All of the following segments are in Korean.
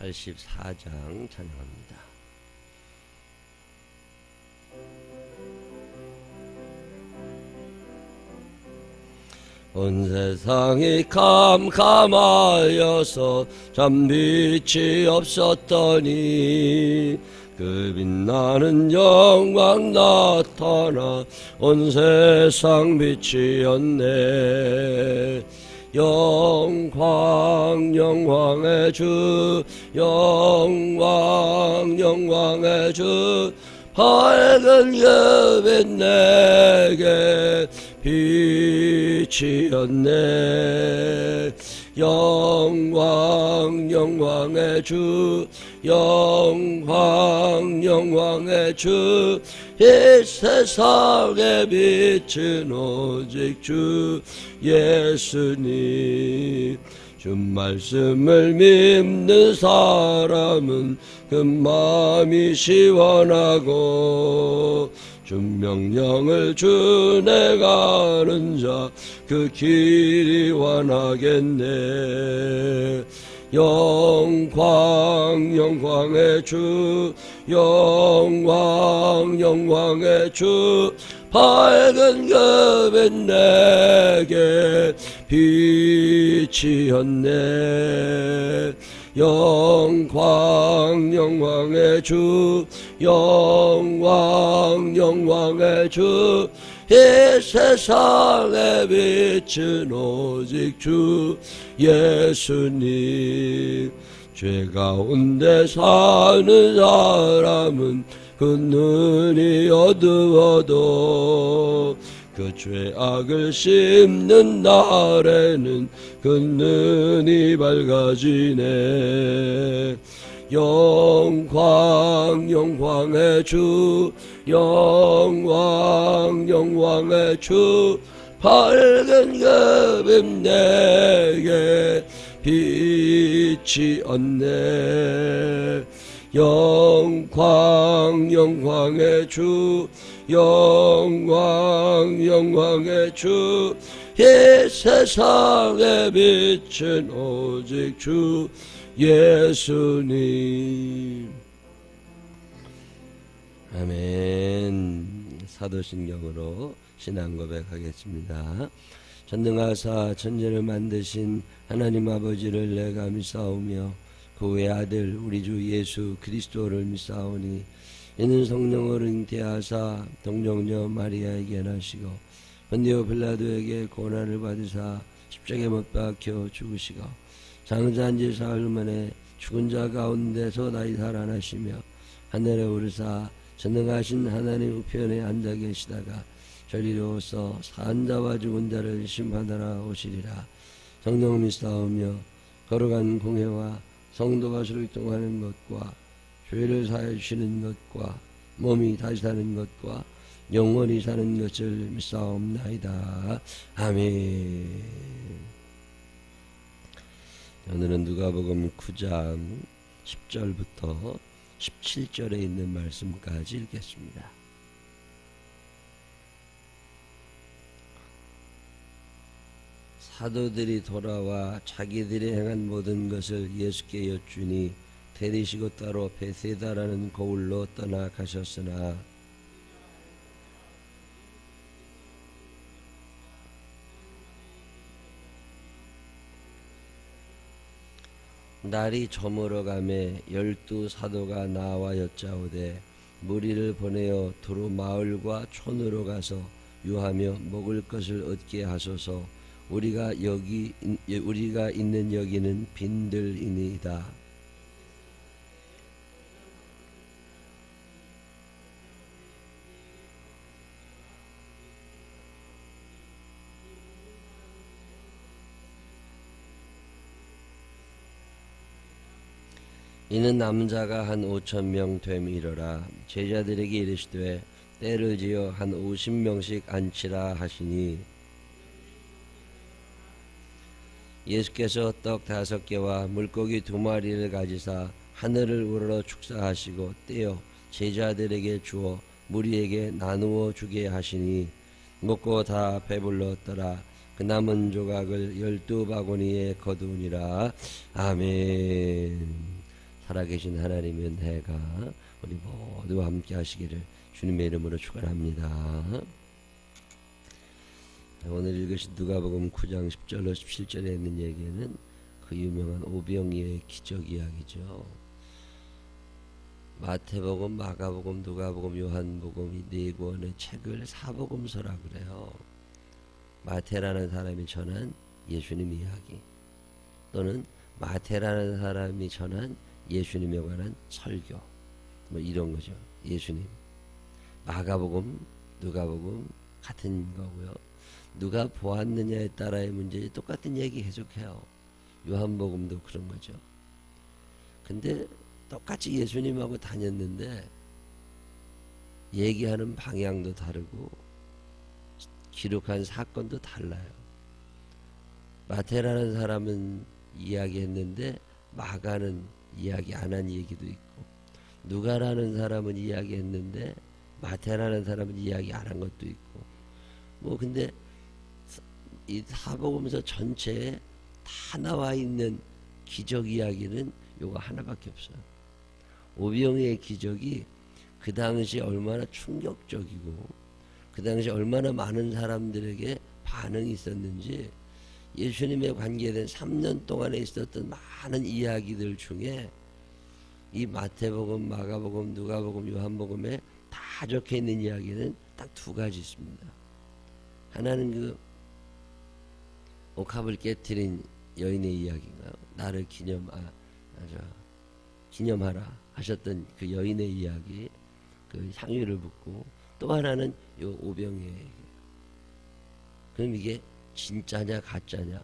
84장 찬양합니다. 온 세상이 캄캄하여서 참 빛이 없었더니 그 빛나는 영광 나타나 온 세상 빛이었네. 영광 영광의 주, 영광 영광의 주, 밝은 그 빛 내게 빛이었네. 영광 영광의 주, 영광 영광의 주, 이 세상의 빛은 오직 주 예수님. 주 말씀을 믿는 사람은 그 마음이 시원하고 주 명령을 준해 가는 자 그 길이 완하겠네. 영광 영광의 주, 영광 영광의 주, 밝은 그 빛 내게 빛이었네. 영광 영광의 주, 영광 영광의 주, 이 세상의 빛은 오직 주 예수님. 죄 가운데 사는 사람은 그 눈이 어두워도 그 죄악을 씹는 날에는 그 눈이 밝아지네. 영광 영광의 주, 영광 영광의 주, 밝은 그 빛 내게 빛이었네. 영광 영광의 주, 영광 영광의 주, 이 세상의 빛은 오직 주 예수님. 아멘. 사도신경으로 신앙 고백하겠습니다. 전능하사 천지를 만드신 하나님 아버지를 내가 믿사오며 그 외 아들 우리 주 예수 그리스도를 믿사오니 이는 성령으로 잉태하사 동정녀 마리아에게 나시고 본디오 빌라도에게 고난을 받으사 십자가에 못 박혀 죽으시고 장사한 지 사흘 만에 죽은 자 가운데서 다시 살아나시며 하늘에 오르사 전능하신 하나님 우편에 앉아 계시다가 저리로 오서 산 자와 죽은 자를 심판하러 오시리라. 성령 믿사오며 거룩한 공회와 성도가 술통하는 것과 죄를 사해 주시는 것과 몸이 다시 사는 것과 영원히 사는 것을 믿사옵나이다. 아멘. 오늘은 누가복음 9장 10절부터 17절에 있는 말씀까지 읽겠습니다. 사도들이 돌아와 자기들이 행한 모든 것을 예수께 여쭈니 데리시고 따로 베세다라는 고을로 떠나가셨으나 날이 저물어가매 12 사도가 나와 여짜오되 무리를 보내어 두루 마을과 촌으로 가서 유하며 먹을 것을 얻게 하소서. 우리가 있는 여기는 빈들이니이다. 이는 남자가 한 5,000명 됨이러라. 제자들에게 이르시되 때를 지어 한 50명씩 앉히라 하시니 예수께서 떡 5개와 물고기 2마리를 가지사 하늘을 우러러 축사하시고 떼어 제자들에게 주어 무리에게 나누어 주게 하시니 먹고 다 배불렀더라. 그 남은 조각을 12바구니에 거두니라. 아멘. 살아계신 하나님의 은혜가 우리 모두와 함께 하시기를 주님의 이름으로 축원합니다. 오늘 읽으신 누가복음 9장 10절로 17절에 있는 얘기는 그 유명한 오병이어의 기적 이야기죠. 마태복음, 마가복음, 누가복음, 요한복음 이 네 권의 책을 사복음서라 그래요. 마태라는 사람이 전한 예수님 이야기, 또는 마태라는 사람이 전한 예수님에 관한 설교, 뭐 이런 거죠. 예수님. 마가복음, 누가복음 같은 거고요. 누가 보았느냐에 따라의 문제, 똑같은 얘기 계속해요. 요한복음도 그런 거죠. 근데 똑같이 예수님하고 다녔는데 얘기하는 방향도 다르고 기록한 사건도 달라요. 마태라는 사람은 이야기했는데 마가는 이야기 안 한 얘기도 있고, 누가라는 사람은 이야기했는데 마태라는 사람은 이야기 안 한 것도 있고, 뭐 근데 이 사복음서 전체에 다 나와 있는 기적 이야기는 요거 하나밖에 없어요. 오병이어의 기적이 그 당시 얼마나 충격적이고 그 당시 얼마나 많은 사람들에게 반응이 있었는지, 예수님에 관계된 3년 동안에 있었던 많은 이야기들 중에 이 마태복음, 마가복음, 누가복음, 요한복음에 다 적혀 있는 이야기는 딱 두 가지 있습니다. 하나는 그 옥합을 깨트린 여인의 이야기인가요? 나를 기념하라 하셨던 그 여인의 이야기, 그 향유를 붓고, 또 하나는 요 오병이어의 얘기. 그럼 이게 진짜냐 가짜냐?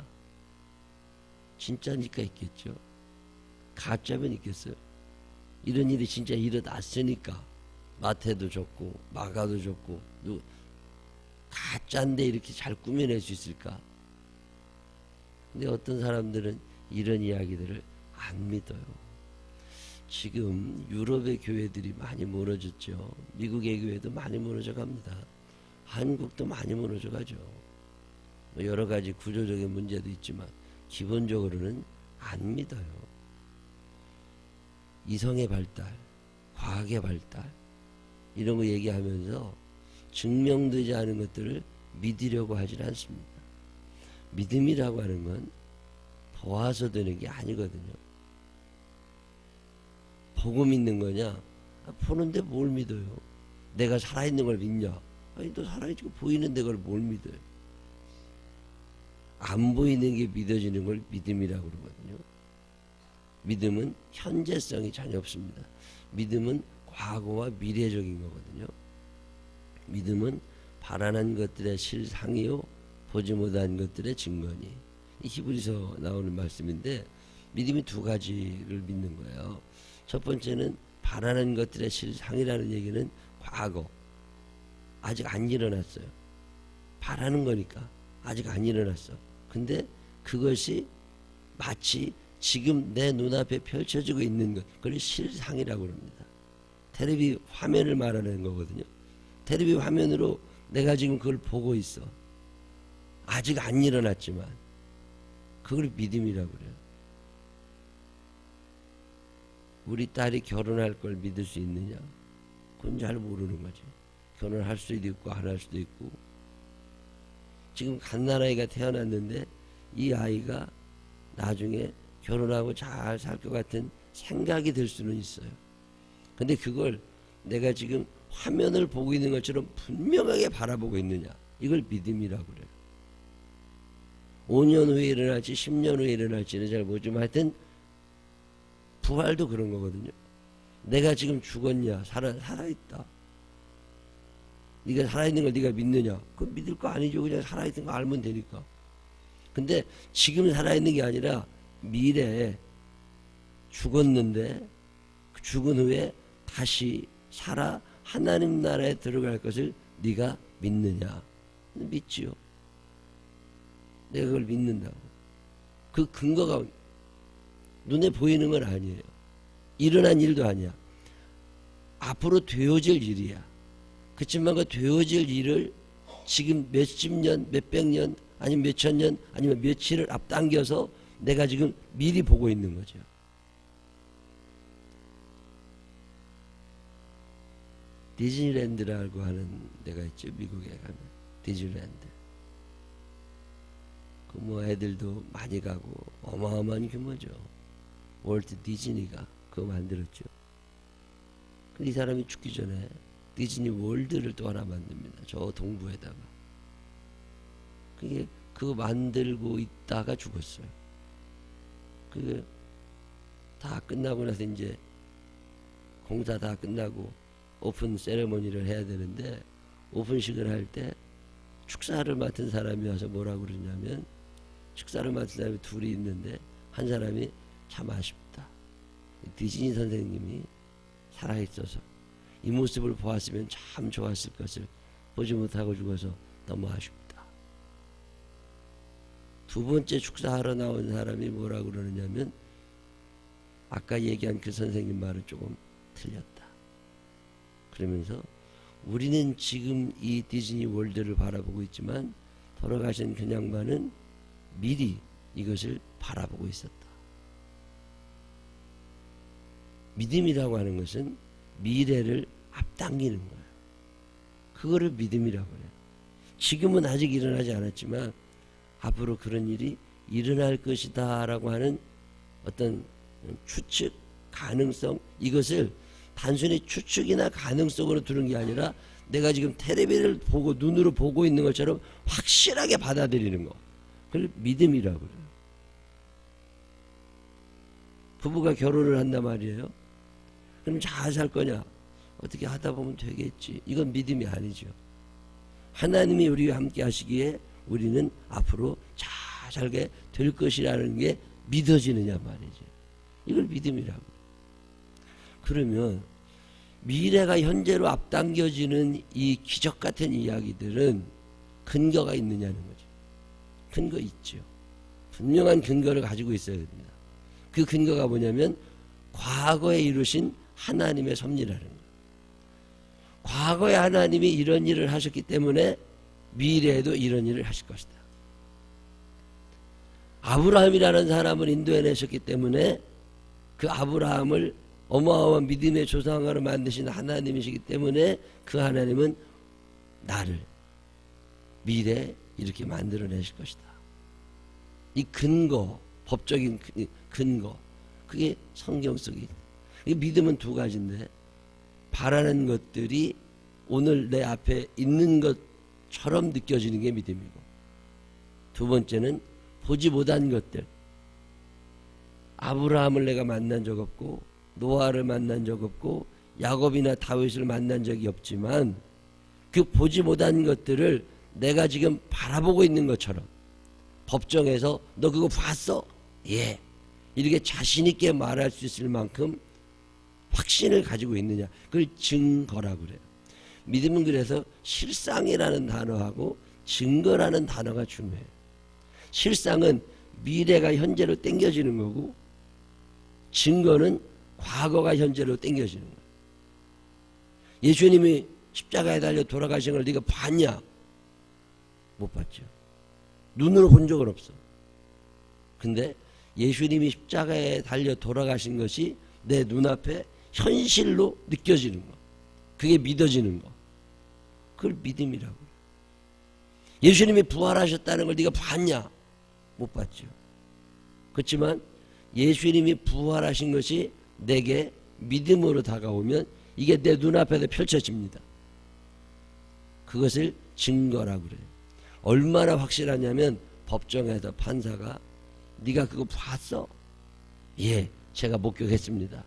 진짜니까 있겠죠. 가짜면 있겠어요? 이런 일이 진짜 일어났으니까 마태도 적고 마가도 적고, 가짜인데 이렇게 잘 꾸며낼 수 있을까? 근데 어떤 사람들은 이런 이야기들을 안 믿어요. 지금 유럽의 교회들이 많이 무너졌죠. 미국의 교회도 많이 무너져 갑니다. 한국도 많이 무너져 가죠. 여러 가지 구조적인 문제도 있지만 기본적으로는 안 믿어요. 이성의 발달, 과학의 발달, 이런 거 얘기하면서 증명되지 않은 것들을 믿으려고 하질 않습니다. 믿음이라고 하는 건 보아서 되는 게 아니거든요. 보고 믿는 거냐? 보는데 뭘 믿어요? 내가 살아있는 걸 믿냐? 아니, 너 살아있고 보이는데 그걸 뭘 믿어요? 안 보이는 게 믿어지는 걸 믿음이라고 그러거든요. 믿음은 현재성이 전혀 없습니다. 믿음은 과거와 미래적인 거거든요. 믿음은 바라는 것들의 실상이요 보지 못한 것들의 증거니. 이 히브리서 나오는 말씀인데, 믿음이 두 가지를 믿는 거예요. 첫 번째는 바라는 것들의 실상이라는 얘기는 과거, 아직 안 일어났어요. 바라는 거니까 아직 안 일어났어. 근데 그것이 마치 지금 내 눈앞에 펼쳐지고 있는 것, 그걸 실상이라고 합니다. 테레비 화면을 말하는 거거든요. 테레비 화면으로 내가 지금 그걸 보고 있어. 아직 안 일어났지만 그걸 믿음이라고 그래요. 우리 딸이 결혼할 걸 믿을 수 있느냐? 그건 잘 모르는 거지. 결혼할 수도 있고 안 할 수도 있고. 지금 갓난아이가 태어났는데 이 아이가 나중에 결혼하고 잘 살 것 같은 생각이 들 수는 있어요. 근데 그걸 내가 지금 화면을 보고 있는 것처럼 분명하게 바라보고 있느냐? 이걸 믿음이라고 그래요. 5년 후에 일어날지 10년 후에 일어날지는 잘 모르지만 하여튼 부활도 그런 거거든요. 내가 지금 죽었냐? 살아있다. 네가 살아있는 걸 네가 믿느냐? 그거 믿을 거 아니죠. 그냥 살아있는 거 알면 되니까. 근데 지금 살아있는 게 아니라 미래에 죽었는데 그 죽은 후에 다시 살아 하나님 나라에 들어갈 것을 네가 믿느냐? 믿지요. 내가 그걸 믿는다고. 그 근거가 눈에 보이는 건 아니에요. 일어난 일도 아니야. 앞으로 되어질 일이야. 그렇지만 그 되어질 일을 지금 몇십 년, 몇백 년, 아니면 몇천 년, 아니면 며칠을 앞당겨서 내가 지금 미리 보고 있는 거죠. 디즈니랜드라고 하는 데가 있죠. 미국에 가면 디즈니랜드. 그 뭐 애들도 많이 가고 어마어마한 규모죠. 월트 디즈니가 그거 만들었죠. 근데 이 사람이 죽기 전에 디즈니 월드를 또 하나 만듭니다. 저 동부에다가. 그게 그거 만들고 있다가 죽었어요. 그게 다 끝나고 나서 이제 공사 다 끝나고 오픈 세레모니를 해야 되는데 오픈식을 할 때 축사를 맡은 사람이 와서 뭐라고 그러냐면 축사를 맡은 사람이 둘이 있는데 한 사람이 참 아쉽다. 디즈니 선생님이 살아있어서 이 모습을 보았으면 참 좋았을 것을 보지 못하고 죽어서 너무 아쉽다. 두 번째 축사하러 나온 사람이 뭐라고 그러느냐면 아까 얘기한 그 선생님 말은 조금 틀렸다. 그러면서 우리는 지금 이 디즈니 월드를 바라보고 있지만 돌아가신 그 양반은 미리 이것을 바라보고 있었다. 믿음이라고 하는 것은 미래를 앞당기는 거예요. 그거를 믿음이라고 해요. 지금은 아직 일어나지 않았지만 앞으로 그런 일이 일어날 것이다 라고 하는 어떤 추측, 가능성, 이것을 단순히 추측이나 가능성으로 두는 게 아니라 내가 지금 텔레비를 보고 눈으로 보고 있는 것처럼 확실하게 받아들이는 거. 그걸 믿음이라고 그래요. 부부가 결혼을 한단 말이에요. 그럼 잘 살 거냐? 어떻게 하다 보면 되겠지. 이건 믿음이 아니죠. 하나님이 우리와 함께 하시기에 우리는 앞으로 잘 살게 될 것이라는 게 믿어지느냐 말이죠. 이걸 믿음이라고. 그러면 미래가 현재로 앞당겨지는 이 기적 같은 이야기들은 근거가 있느냐는 거죠. 근거 있죠. 분명한 근거를 가지고 있어야 됩니다. 그 근거가 뭐냐면 과거에 이루신 하나님의 섭리라는 거예요. 과거에 하나님이 이런 일을 하셨기 때문에 미래에도 이런 일을 하실 것이다. 아브라함이라는 사람을 인도해내셨기 때문에 그 아브라함을 어마어마한 믿음의 조상으로 만드신 하나님이시기 때문에 그 하나님은 나를 미래에 이렇게 만들어내실 것이다. 이 근거, 법적인 근거, 그게 성경 속에 있다. 믿음은 두 가지인데 바라는 것들이 오늘 내 앞에 있는 것처럼 느껴지는 게 믿음이고, 두 번째는 보지 못한 것들. 아브라함을 내가 만난 적 없고 노아를 만난 적 없고 야곱이나 다윗을 만난 적이 없지만 그 보지 못한 것들을 내가 지금 바라보고 있는 것처럼 법정에서 너 그거 봤어? 예. 이렇게 자신 있게 말할 수 있을 만큼 확신을 가지고 있느냐. 그걸 증거라고 그래요. 믿음은 그래서 실상이라는 단어하고 증거라는 단어가 중요해요. 실상은 미래가 현재로 땡겨지는 거고 증거는 과거가 현재로 땡겨지는 거예요. 예수님이 십자가에 달려 돌아가신 걸 네가 봤냐? 못 봤죠. 눈으로 본 적은 없어. 근데 예수님이 십자가에 달려 돌아가신 것이 내 눈앞에 현실로 느껴지는 거. 그게 믿어지는 거. 그걸 믿음이라고. 예수님이 부활하셨다는 걸 네가 봤냐? 못 봤죠. 그렇지만 예수님이 부활하신 것이 내게 믿음으로 다가오면 이게 내 눈앞에서 펼쳐집니다. 그것을 증거라고 그래요. 얼마나 확실하냐면 법정에서 판사가 네가 그거 봤어? 예, 제가 목격했습니다.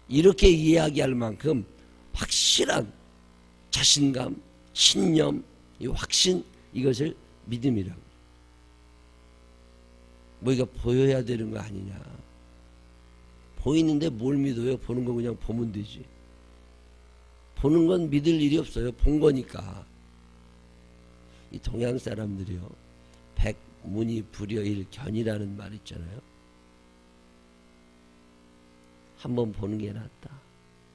이렇게 이야기할 만큼 확실한 자신감, 신념, 이 확신, 이것을 믿음이라고. 뭐 이거 보여야 되는 거 아니냐. 보이는데 뭘 믿어요? 보는 거 그냥 보면 되지. 보는 건 믿을 일이 없어요. 본 거니까. 이 동양 사람들이요, 백문이불여일견이라는 말 있잖아요. 한 번 보는 게 낫다,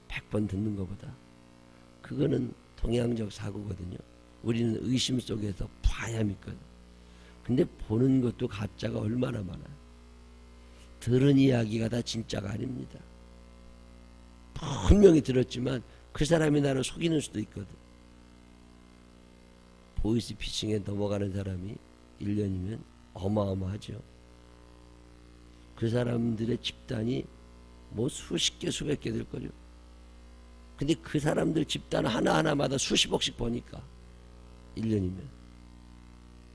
100번 듣는 것보다. 그거는 동양적 사고거든요. 우리는 의심 속에서 봐야 믿거든. 근데 보는 것도 가짜가 얼마나 많아요. 들은 이야기가 다 진짜가 아닙니다. 분명히 들었지만 그 사람이 나를 속이는 수도 있거든. 보이스 피싱에 넘어가는 사람이 1년이면 어마어마하죠. 그 사람들의 집단이 뭐 수십 개 수백 개 될걸요. 근데 그 사람들 집단 하나하나마다 수십억씩 버니까 1년이면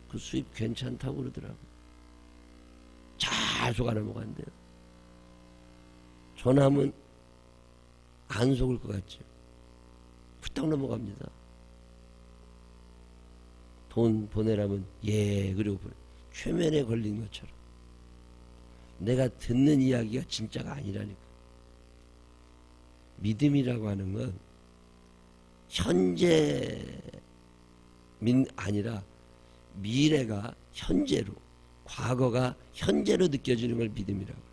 그 수입 괜찮다고 그러더라고. 잘 속아 넘어간대요. 저남은 안 속을 것 같죠. 후딱 넘어갑니다. 돈 보내라면 예 그리고 최면에 걸린 것처럼. 내가 듣는 이야기가 진짜가 아니라니까. 믿음이라고 하는 건 현재 아니라 미래가 현재로, 과거가 현재로 느껴지는 걸 믿음이라고 해요.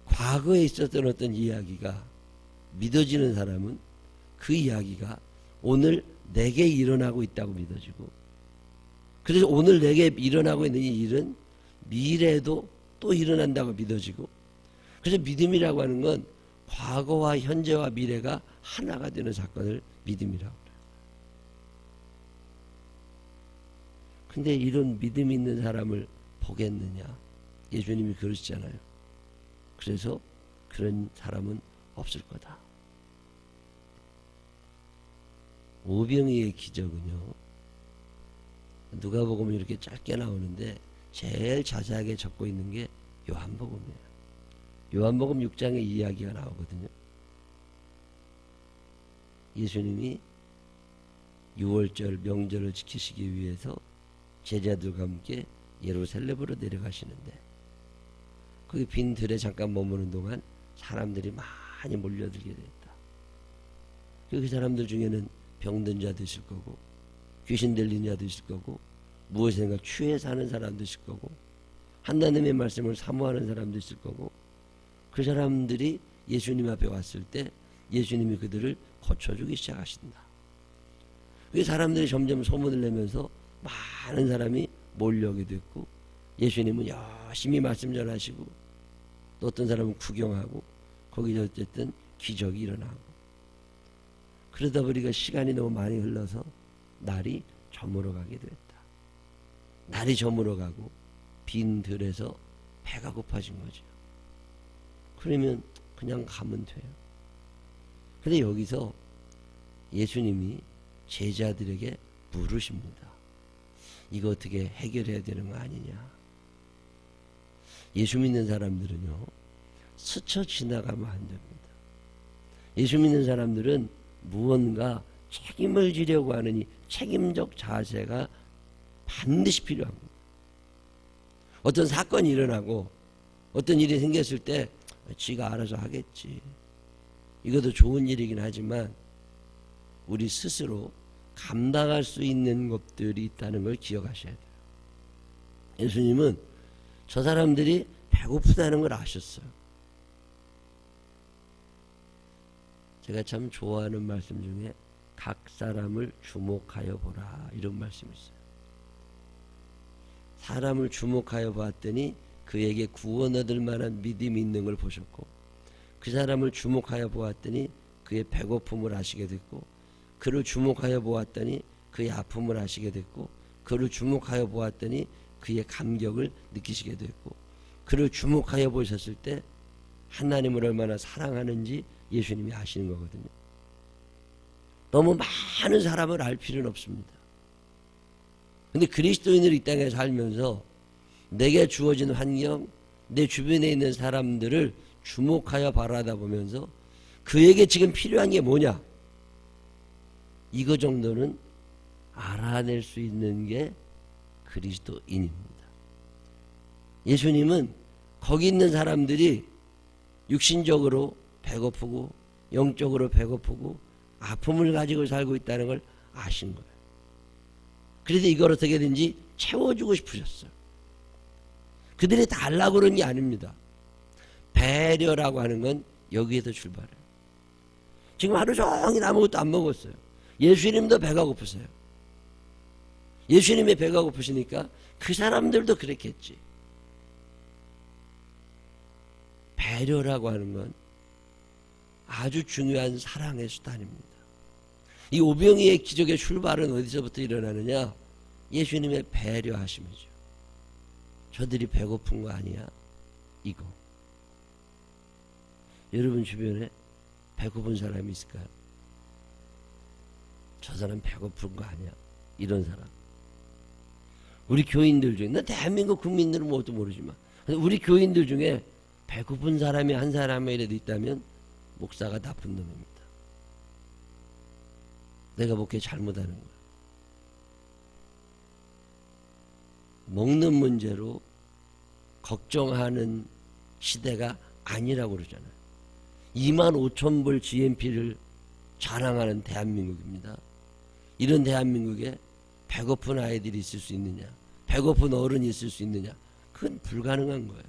과거에 있었던 어떤 이야기가 믿어지는 사람은 그 이야기가 오늘 내게 일어나고 있다고 믿어지고, 그래서 오늘 내게 일어나고 있는 이 일은 미래에도 또 일어난다고 믿어지고, 그래서 믿음이라고 하는 건 과거와 현재와 미래가 하나가 되는 사건을 믿음이라고 해요. 근데 이런 믿음 있는 사람을 보겠느냐? 예수님이 그러시잖아요. 그래서 그런 사람은 없을 거다. 오병이의 기적은요, 누가복음은 이렇게 짧게 나오는데 제일 자세하게 적고 있는 게 요한복음이에요. 요한복음 6장에 이 이야기가 나오거든요. 예수님이 6월절 명절을 지키시기 위해서 제자들과 함께 예루살렘으로 내려가시는데, 거기 빈 들에 잠깐 머무는 동안 사람들이 많이 몰려들게 됐다. 그 사람들 중에는 병든 자도 있을 거고, 귀신 들린 자도 있을 거고, 무엇인가 취해 사는 사람도 있을 거고, 하나님의 말씀을 사모하는 사람도 있을 거고, 그 사람들이 예수님 앞에 왔을 때 예수님이 그들을 고쳐주기 시작하신다. 그 사람들이 점점 소문을 내면서 많은 사람이 몰려오게 됐고, 예수님은 열심히 말씀 전하시고, 또 어떤 사람은 구경하고, 거기서 어쨌든 기적이 일어나고, 그러다 보니까 시간이 너무 많이 흘러서 날이 저물어 가게 됐다. 날이 저물어 가고 빈 들에서 배가 고파진 거죠. 그러면 그냥 가면 돼요. 근데 여기서 예수님이 제자들에게 물으십니다. 이거 어떻게 해결해야 되는 거 아니냐? 예수 믿는 사람들은요, 스쳐 지나가면 안 됩니다. 예수 믿는 사람들은 무언가 책임을 지려고 하는 이 책임적 자세가 반드시 필요합니다. 어떤 사건이 일어나고 어떤 일이 생겼을 때 지가 알아서 하겠지. 이것도 좋은 일이긴 하지만 우리 스스로 감당할 수 있는 것들이 있다는 걸 기억하셔야 돼요. 예수님은 저 사람들이 배고프다는 걸 아셨어요. 제가 참 좋아하는 말씀 중에 각 사람을 주목하여 보라, 이런 말씀이 있어요. 사람을 주목하여 보았더니 그에게 구원 얻을 만한 믿음이 있는 걸 보셨고, 그 사람을 주목하여 보았더니 그의 배고픔을 아시게 됐고, 그를 주목하여 보았더니 그의 아픔을 아시게 됐고, 그를 주목하여 보았더니 그의 감격을 느끼시게 됐고, 그를 주목하여 보셨을 때 하나님을 얼마나 사랑하는지 예수님이 아시는 거거든요. 너무 많은 사람을 알 필요는 없습니다. 근데 그리스도인으로 이 땅에 살면서 내게 주어진 환경, 내 주변에 있는 사람들을 주목하여 바라다 보면서 그에게 지금 필요한 게 뭐냐, 이거 정도는 알아낼 수 있는 게 그리스도인입니다. 예수님은 거기 있는 사람들이 육신적으로 배고프고 영적으로 배고프고 아픔을 가지고 살고 있다는 걸 아신 거예요. 그래서 이걸 어떻게든지 채워주고 싶으셨어요. 그들이 달라고 그런 게 아닙니다. 배려라고 하는 건 여기에서 출발해요. 지금 하루 종일 아무것도 안 먹었어요. 예수님도 배가 고프세요. 예수님의 배가 고프시니까 그 사람들도 그랬겠지. 배려라고 하는 건 아주 중요한 사랑의 수단입니다. 이 오병이의 기적의 출발은 어디서부터 일어나느냐? 예수님의 배려하심이죠. 저들이 배고픈 거 아니야? 이거. 여러분 주변에 배고픈 사람이 있을까요? 저 사람 배고픈 거 아니야? 이런 사람. 우리 교인들 중에, 나 대한민국 국민들은 뭐도 모르지만 우리 교인들 중에 배고픈 사람이 한 사람이라도 있다면 목사가 나쁜 놈입니다. 내가 목회 잘못하는 거야. 먹는 문제로 걱정하는 시대가 아니라고 그러잖아요. 25,000불 GMP를 자랑하는 대한민국입니다. 이런 대한민국에 배고픈 아이들이 있을 수 있느냐? 배고픈 어른이 있을 수 있느냐? 그건 불가능한 거예요.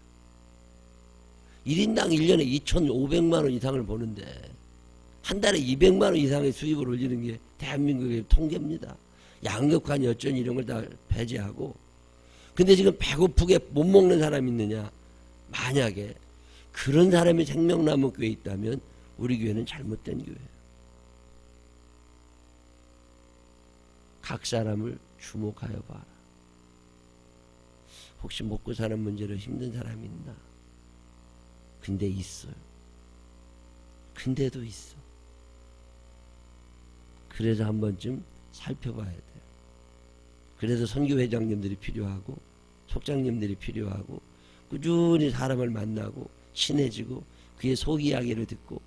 1인당 1년에 2,500만 원 이상을 버는데 한 달에 200만 원 이상의 수입을 올리는 게 대한민국의 통계입니다. 양극화, 여전 이런 걸 다 배제하고. 근데 지금 배고프게 못 먹는 사람이 있느냐? 만약에 그런 사람이 생명나무 교회에 있다면 우리 교회는 잘못된 교회예요. 각 사람을 주목하여 봐라. 혹시 먹고 사는 문제로 힘든 사람이 있나? 근데 있어요. 근데도 있어. 그래서 한 번쯤 살펴봐야 돼요. 그래서 선교회장님들이 필요하고 속장님들이 필요하고 꾸준히 사람을 만나고 친해지고 그의 속 이야기를 듣고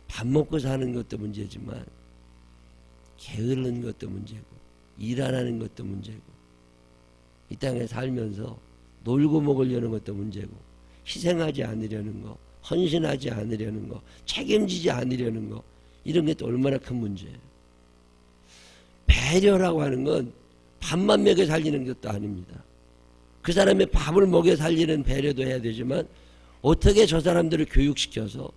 밥 먹고 사는 것도 문제지만 게으른 것도 문제고 일 안 하는 것도 문제고 이 땅에 살면서 놀고 먹으려는 것도 문제고 희생하지 않으려는 거, 헌신하지 않으려는 거, 책임지지 않으려는 거, 이런 게 또 얼마나 큰 문제예요. 배려라고 하는 건 밥만 먹여 살리는 것도 아닙니다. 그 사람의 밥을 먹여 살리는 배려도 해야 되지만 어떻게 저 사람들을 교육시켜서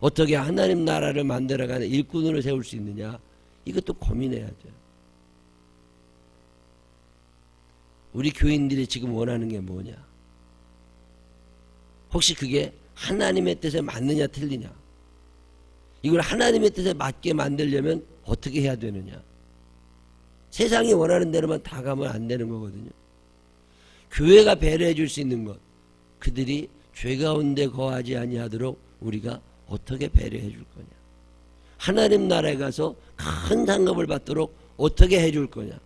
어떻게 하나님 나라를 만들어가는 일꾼으로 세울 수 있느냐, 이것도 고민해야 돼요. 우리 교인들이 지금 원하는 게 뭐냐? 혹시 그게 하나님의 뜻에 맞느냐 틀리냐? 이걸 하나님의 뜻에 맞게 만들려면 어떻게 해야 되느냐? 세상이 원하는 대로만 다 가면 안 되는 거거든요. 교회가 배려해 줄 수 있는 것, 그들이 죄 가운데 거하지 아니하도록 우리가 어떻게 배려해 줄 거냐? 하나님 나라에 가서 큰 상급을 받도록 어떻게 해 줄 거냐?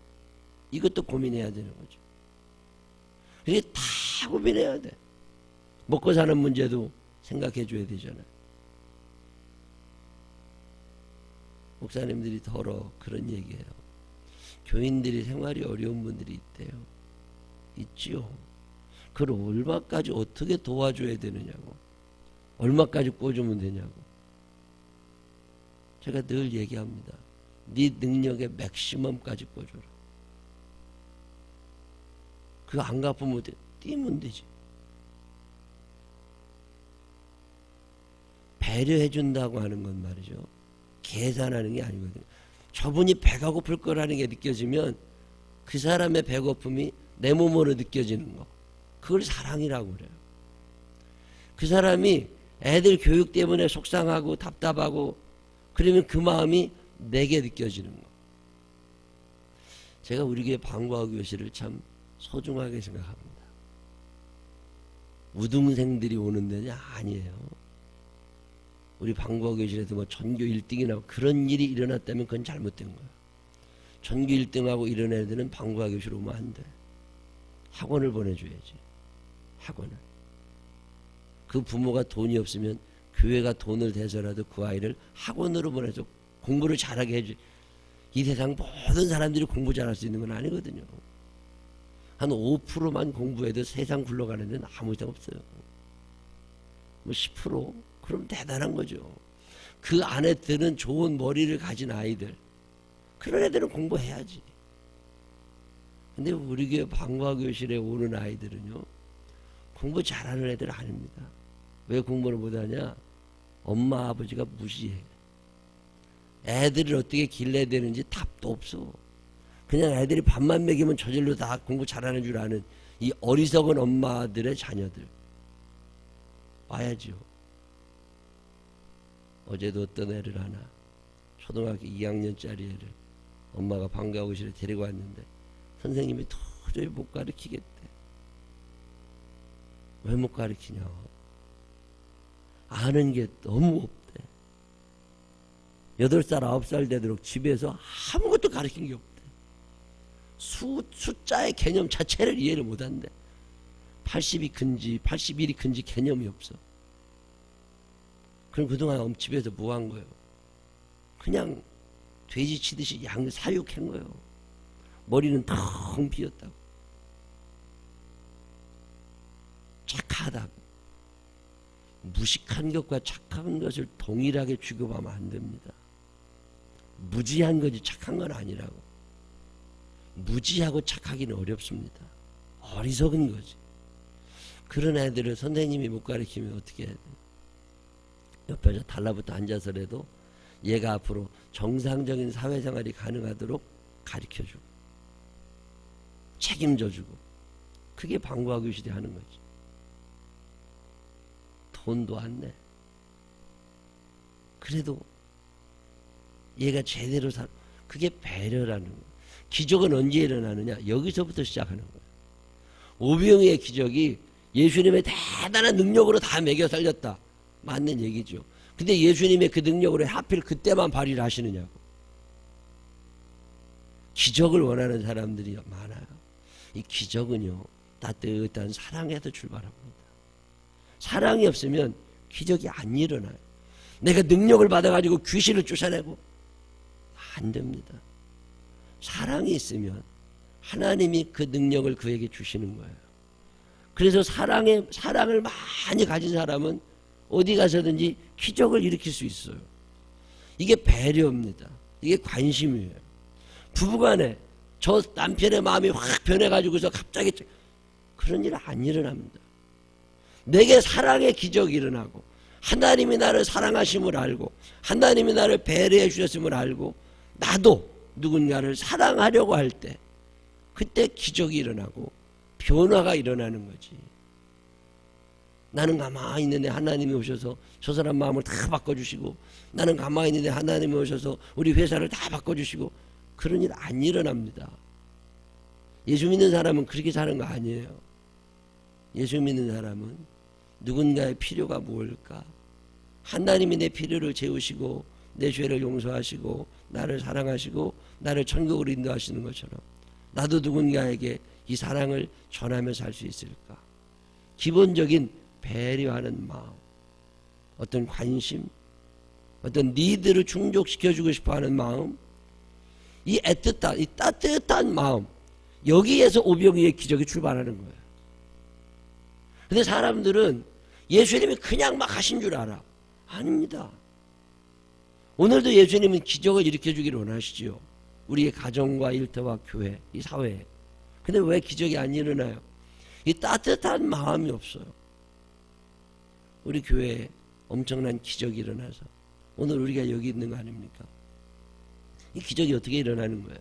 이것도 고민해야 되는 거죠. 이게 다 고민해야 돼. 먹고 사는 문제도 생각해 줘야 되잖아요. 목사님들이 더러 그런 얘기해요. 교인들이 생활이 어려운 분들이 있대요. 있지요. 그걸 얼마까지 어떻게 도와줘야 되느냐고, 얼마까지 꿔주면 되냐고. 제가 늘 얘기합니다. 네 능력의 맥시멈까지 꿔줘라. 그거 안 갚으면 뛰면 되지. 배려해 준다고 하는 건 말이죠, 계산하는 게 아니거든요. 저분이 배가 고플 거라는 게 느껴지면 그 사람의 배고픔이 내 몸으로 느껴지는 거, 그걸 사랑이라고 그래요. 그 사람이 애들 교육 때문에 속상하고 답답하고 그러면 그 마음이 내게 느껴지는 거. 제가 우리 교회 방과후 교실을 참 소중하게 생각합니다. 우등생들이 오는 데냐? 아니에요. 우리 방과후 교실에서 뭐 전교 1등이나 그런 일이 일어났다면 그건 잘못된 거예요. 전교 1등하고 이런 애들은 방과후 교실 오면 안 돼. 학원을 보내줘야지. 학원을. 그 부모가 돈이 없으면 교회가 돈을 대서라도 그 아이를 학원으로 보내서 공부를 잘하게 해줘. 이 세상 모든 사람들이 공부 잘할 수 있는 건 아니거든요. 한 5%만 공부해도 세상 굴러가는 데는 아무 이상 없어요. 뭐 10%? 그럼 대단한 거죠. 그 안에 드는 좋은 머리를 가진 아이들, 그런 애들은 공부해야지. 근데 우리 교회 방과후 교실에 오는 아이들은요, 공부 잘하는 애들 아닙니다. 왜 공부를 못하냐? 엄마 아버지가 무시해. 애들을 어떻게 길러야 되는지 답도 없어. 그냥 애들이 밥만 먹이면 저절로 다 공부 잘하는 줄 아는 이 어리석은 엄마들의 자녀들 와야죠. 어제도 어떤 애를 하나 초등학교 2학년짜리 애를 엄마가 방과후실에 데리고 왔는데 선생님이 도저히 못 가르치겠대. 왜 못 가르치냐? 아는 게 너무 없대. 8살 9살 되도록 집에서 아무것도 가르친 게 없대. 숫자의 개념 자체를 이해를 못한대. 80이 큰지 81이 큰지 개념이 없어. 그럼 그동안 집에서 뭐 한 거예요? 그냥 돼지 치듯이 양 사육한 거예요. 머리는 텅 비었다고. 착하다고. 무식한 것과 착한 것을 동일하게 취급하면 안 됩니다. 무지한 거지 착한 건 아니라고. 무지하고 착하기는 어렵습니다. 어리석은 거지. 그런 애들을 선생님이 못 가르치면 어떻게 해야 돼? 옆에서 달라붙어 앉아서라도 얘가 앞으로 정상적인 사회생활이 가능하도록 가르쳐주고 책임져주고, 그게 방과후교실이 하는 거지. 돈도 안 내. 그래도 얘가 제대로 그게 배려라는 거야. 기적은 언제 일어나느냐? 여기서부터 시작하는 거야. 오병이의 기적이 예수님의 대단한 능력으로 다 먹여 살렸다. 맞는 얘기죠. 근데 예수님의 그 능력으로 하필 그때만 발휘를 하시느냐고. 기적을 원하는 사람들이 많아요. 이 기적은요, 따뜻한 사랑에서 출발합니다. 사랑이 없으면 기적이 안 일어나요. 내가 능력을 받아가지고 귀신을 쫓아내고 안 됩니다. 사랑이 있으면 하나님이 그 능력을 그에게 주시는 거예요. 그래서 사랑을 많이 가진 사람은 어디 가서든지 기적을 일으킬 수 있어요. 이게 배려입니다. 이게 관심이에요. 부부간에 저 남편의 마음이 확 변해가지고서 갑자기 그런 일 안 일어납니다. 내게 사랑의 기적이 일어나고 하나님이 나를 사랑하심을 알고 하나님이 나를 배려해 주셨음을 알고 나도 누군가를 사랑하려고 할 때 그때 기적이 일어나고 변화가 일어나는 거지. 나는 가만히 있는데 하나님이 오셔서 저 사람 마음을 다 바꿔주시고, 나는 가만히 있는데 하나님이 오셔서 우리 회사를 다 바꿔주시고, 그런 일 안 일어납니다. 예수 믿는 사람은 그렇게 사는 거 아니에요. 예수 믿는 사람은 누군가의 필요가 뭘까? 하나님이 내 필요를 채우시고 내 죄를 용서하시고 나를 사랑하시고 나를 천국으로 인도하시는 것처럼 나도 누군가에게 이 사랑을 전하며 살 수 있을까? 기본적인 배려하는 마음, 어떤 관심, 어떤 니드를 충족시켜주고 싶어하는 마음, 이 애틋한, 이 따뜻한 마음, 여기에서 오병이의 기적이 출발하는 거예요. 근데 사람들은 예수님이 그냥 막 하신 줄 알아. 아닙니다. 오늘도 예수님은 기적을 일으켜주기를 원하시지요. 우리의 가정과 일터와 교회, 이 사회에. 근데 왜 기적이 안 일어나요? 이 따뜻한 마음이 없어요. 우리 교회에 엄청난 기적이 일어나서 오늘 우리가 여기 있는 거 아닙니까? 이 기적이 어떻게 일어나는 거예요?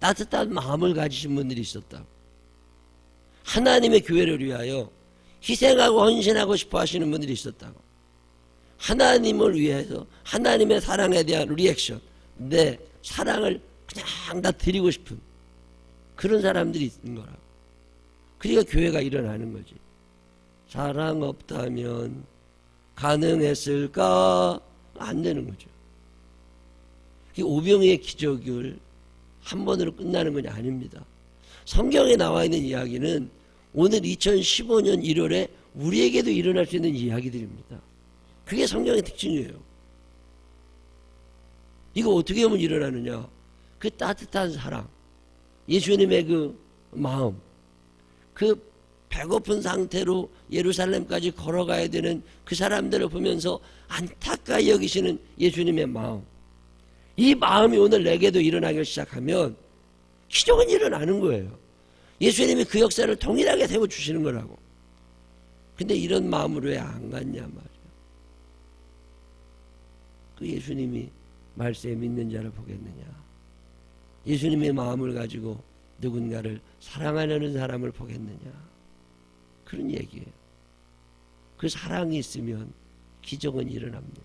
따뜻한 마음을 가지신 분들이 있었다고. 하나님의 교회를 위하여 희생하고 헌신하고 싶어 하시는 분들이 있었다고. 하나님을 위해서 하나님의 사랑에 대한 리액션, 내 사랑을 그냥 다 드리고 싶은 그런 사람들이 있는 거라고. 그러니까 교회가 일어나는 거지. 사랑 없다면 가능했을까? 안 되는 거죠. 이 오병이의 기적을 한 번으로 끝나는 건 아닙니다. 성경에 나와 있는 이야기는 오늘 2015년 1월에 우리에게도 일어날 수 있는 이야기들입니다. 그게 성경의 특징이에요. 이거 어떻게 하면 일어나느냐? 그 따뜻한 사랑, 예수님의 그 마음, 그 배고픈 상태로 예루살렘까지 걸어가야 되는 그 사람들을 보면서 안타까이 여기시는 예수님의 마음, 이 마음이 오늘 내게도 일어나기 시작하면 기적은 일어나는 거예요. 예수님이 그 역사를 동일하게 세워주시는 거라고. 근데 이런 마음으로 왜 안 갔냐 말이야. 그 예수님이 말세에 믿는 자를 보겠느냐. 예수님의 마음을 가지고 누군가를 사랑하려는 사람을 보겠느냐. 그런 얘기예요. 그 사랑이 있으면 기적은 일어납니다.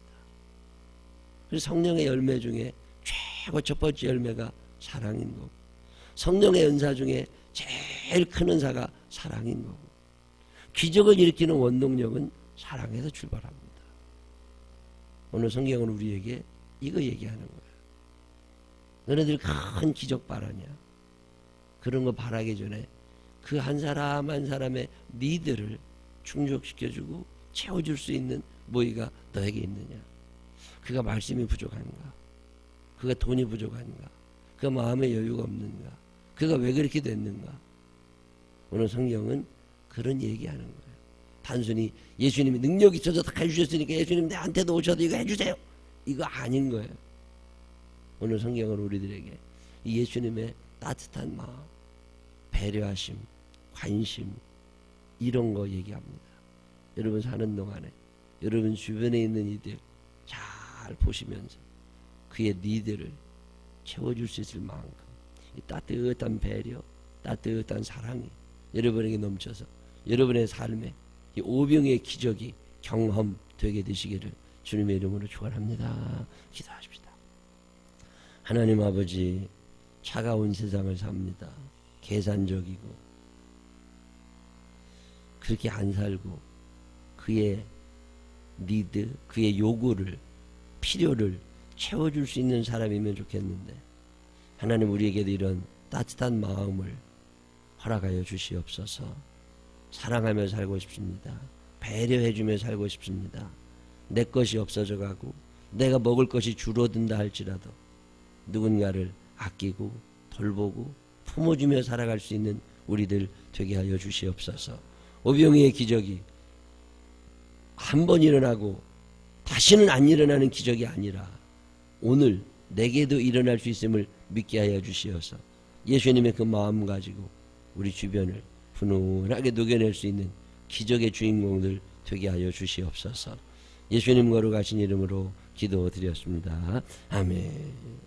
그래서 성령의 열매 중에 최고 첫 번째 열매가 사랑인 거고, 성령의 은사 중에 제일 큰 은사가 사랑인 거고, 기적을 일으키는 원동력은 사랑에서 출발합니다. 오늘 성경은 우리에게 이거 얘기하는 거예요. 너네들 큰 기적 바라냐? 그런 거 바라기 전에 그 한 사람 한 사람의 니들을 충족시켜주고 채워줄 수 있는 뭐가 너에게 있느냐? 그가 말씀이 부족한가? 그가 돈이 부족한가? 그가 마음의 여유가 없는가? 그가 왜 그렇게 됐는가? 오늘 성경은 그런 얘기하는 거예요. 단순히 예수님이 능력이 있어서 다 해주셨으니까 예수님 내한테도 오셔도 이거 해주세요, 이거 아닌 거예요. 오늘 성경은 우리들에게 이 예수님의 따뜻한 마음, 배려하심, 관심, 이런 거 얘기합니다. 여러분 사는 동안에 여러분 주변에 있는 이들 잘 보시면서 그의 니들을 채워줄 수 있을 만큼 이 따뜻한 배려, 따뜻한 사랑이 여러분에게 넘쳐서 여러분의 삶에 이 오병의 기적이 경험되게 되시기를 주님의 이름으로 축원합니다. 기도하십시다. 하나님 아버지, 차가운 세상을 삽니다. 계산적이고 그렇게 안 살고 그의 니드, 그의 요구를, 필요를 채워줄 수 있는 사람이면 좋겠는데 하나님 우리에게도 이런 따뜻한 마음을 허락하여 주시옵소서. 사랑하며 살고 싶습니다. 배려해주며 살고 싶습니다. 내 것이 없어져 가고 내가 먹을 것이 줄어든다 할지라도 누군가를 아끼고 돌보고 품어주며 살아갈 수 있는 우리들 되게 하여 주시옵소서. 오병이의 기적이 한 번 일어나고 다시는 안 일어나는 기적이 아니라 오늘 내게도 일어날 수 있음을 믿게 하여 주시어서 예수님의 그 마음 가지고 우리 주변을 훈훈하게 녹여낼 수 있는 기적의 주인공들 되게 하여 주시옵소서. 예수님 거룩하신 이름으로 기도드렸습니다. 아멘.